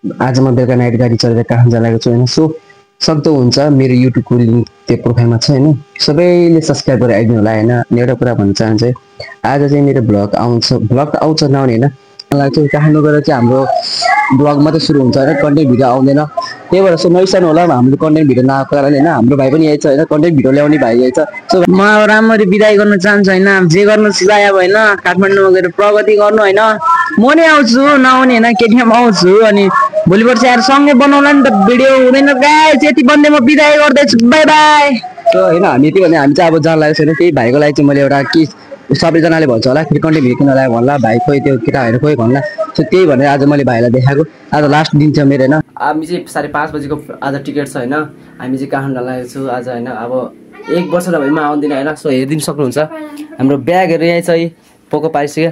आज म बेलुका नाइट गाडी चढेर काठमाडौँ जान लागेको छु होइन। सो सक्दो हुन्छ मेरो युट्युबको लिङ्क त्यो प्रोफाइलमा छ होइन, सबैले सब्सक्राइब गरेर आइदिनु होला होइन। अनि एउटा कुरा भन्न चाहन्छु है, आज चाहिँ मेरो भ्लग त आउँछ नआउने होइन। मलाई चाहिँ काठमाडौँ गएर चाहिँ हाम्रो भ्लग मात्रै सुरु हुन्छ होइन, कन्टेन्ट भिडियो आउँदैन। त्यही भएर सो नबिसाउनु होला, हाम्रो कन्टेन्ट भिडियो नआएको कारणले होइन। हाम्रो भाइ पनि यही छ होइन, कन्टेन्ट भिडियो ल्याउने भाइ यही छ। सो म राम्ररी बिदाई गर्न चाहन्छु होइन, जे गर्नु सिलायो होइन, काठमाडौँमा गएर प्रगति गर्नु होइन। म नै आउँछु नआउने होइन, केटिएम आउँछु। अनि भोलि पर्सि आएर सँगै बनाउला नि त भिडियो, हुँदैन गाइस। यति भन्दै म बिदाई गर्दैछु, बाई बाई। सो होइन हामी यति भने हामी चाहिँ अब जान लागेको छैन। त्यही भाइको लागि चाहिँ मैले एउटा के सबैजनाले भन्छ होला फेरि कन्टेन्ट भिडियो किन लगायो भन्ला, भाइ खोइ त्यो केटाहरू खोइ भन्ला। सो त्यही भनेर आज मैले भाइलाई देखाएको। आज लास्ट दिन छ मेरो होइन। हामी चाहिँ 5:30 बजीको आज टिकट छ होइन। हामी चाहिँ काठमाडौँ लागेको छु आज होइन। अब 1 वर्ष त भएमा आउँदिनँ होइन। सो हेरिदिनु सक्नुहुन्छ हाम्रो ब्यागहरू यहीँ चाहिँ पोको पाइसक्यो।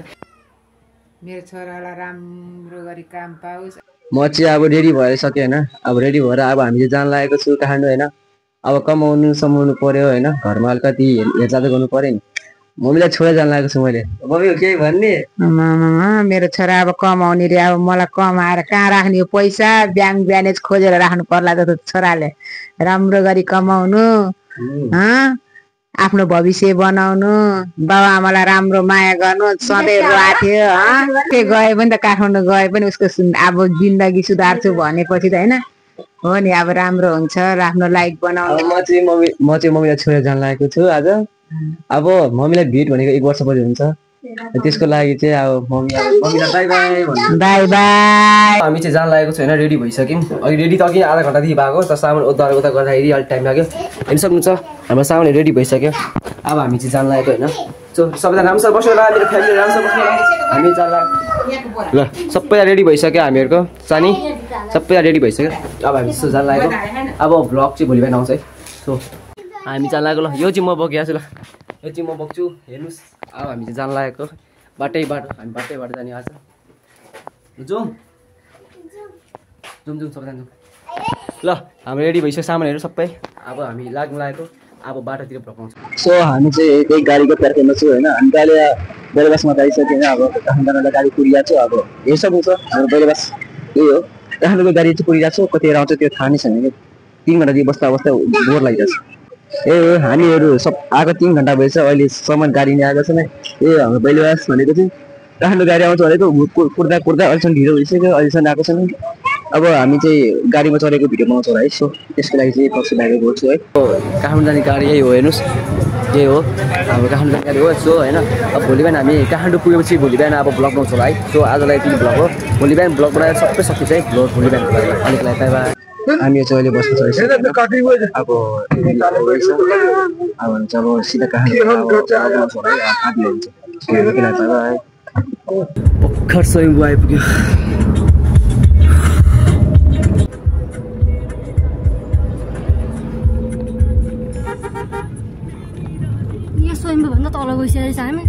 मेरो छोरालाई राम्रो गरी काम पाओस्। म चाहिँ अब रेडी भइसकेँ होइन। अब रेडी भएर अब हामी चाहिँ जान लागेको छु काठमाडौँ होइन। अब कमाउनु समाउनु पर्यो होइन, घरमा अलिकति हेरचाह त गर्नु पर्यो नि। मम्मीलाई छोडेर जान लागेको छु मैले। मम्मी केही भन्ने? मेरो छोरा अब कमाउने रे, अब मलाई कमाएर कहाँ राख्ने हो पैसा, ब्याङ्क ब्यालेन्स खोजेर राख्नु पर्ला त छोराले। राम्रो गरी कमाउनु, आफ्नो भविष्य बनाउनु, बाबा आमालाई राम्रो माया गर्नु, सधैँ राख्यो। के गए पनि त काठमाडौँ गए पनि उसको अब जिन्दगी सुधार्छु भनेपछि त होइन हो नि, अब राम्रो हुन्छ, आफ्नो लाइफ बनाउनु। म चाहिँ मम्मीलाई छोडेर जान लागेको छु आज। अब मम्मीलाई भेट भनेको 1 वर्षपछि हुन्छ, त्यसको लागि चाहिँ अब मम्मीलाई बाई बाई भन्नु। By by. हामी चाहिँ जान लागेको छु होइन, रेडी भइसक्यौँ। अघि रेडी त अघि आधा घन्टादेखि भएको, तर सामान उता गर्दाखेरि अलिक टाइम लाग्यो। हेर्नु सक्नुहुन्छ हाम्रो सामान रेडी भइसक्यो। अब हामी चाहिँ जान लागेको होइन। सो सबैजना राम्रोसँग बस्नु होला, मेरो फ्यामिली राम्रोसँग बस्नु होला। हामी जान ल सबैजना रेडी भइसक्यो, हामीहरूको सानी सबैजना रेडी भइसक्यो। अब हामी यसो जान लागेको। अब भ्लग चाहिँ भोलि बिहान आउँछ है। सो हामी जान लागेको। ल यो चाहिँ म बोकिरहेको छु, ल यो चाहिँ म बोक्छु हेर्नुहोस्। अब हामी चाहिँ जान लागेको बाटो हामी बाटो जाने आज। जाउँ सबैजना जाउँ। ल हाम्रो रेडी भइसक्यो सामानहरू सबै। अब हामी लाग्नु लागेको, अब बाटोतिर भ्लग आउँछ। सो हामी चाहिँ त्यही गाडीको प्याकेजमा छु होइन। हामी गाडी बेलबसमा गइसक्यो होइन। अब काठमाडौँलाई गाडी कुरिरहेको छु। अब हेर्नु छ हाम्रो बेलबस यही हो। काठमाडौँको गाडी चाहिँ कुरिरहेको छु, कतिखेर आउँछ त्यो थाहा नै छैन कि। 3 घन्टादेखि बस्दा बोर लागिरहेको छ। हामीहरू सब आएको 3 घन्टा भएछ, अहिलेसम्म गाडी नै आएको छैन। हाम्रो बेलबस भनेको चाहिँ काठमाडौँ गाडी आउँछ भनेको कुर्दा अहिलेसम्म ढिलो भइसक्यो, अहिलेसम्म आएको छैन। अब हामी चाहिँ गाडीमा चढेको भिडियो बनाउँछ होला है। सो त्यसको लागि चाहिँ पछि बाहिर गएको है। काठमाडौँ जाने गाडी यही हो, हेर्नुहोस् यही हो हाम्रो काठमाडौँ जाने गाडी हो। सो होइन अब भोलि बिहान हामी काठमाडौँ पुगेपछि भोलि बिहान अब भ्लग बनाउँछ होला है। सो आजलाई यति भ्लग हो, भोलि बिहान भ्लग बनाएर सबै सकिन्छ है। भोलि बिहानको लागि अलिकलाई बाई बाई। हामी चाहिँ अहिले बस्नु छ अब जब सिधा काठमाडौँ भर्खर स्वयम्भू आइपुग्यो। यो स्वयम्भू भन्दा तल गइसकेको छ हामी।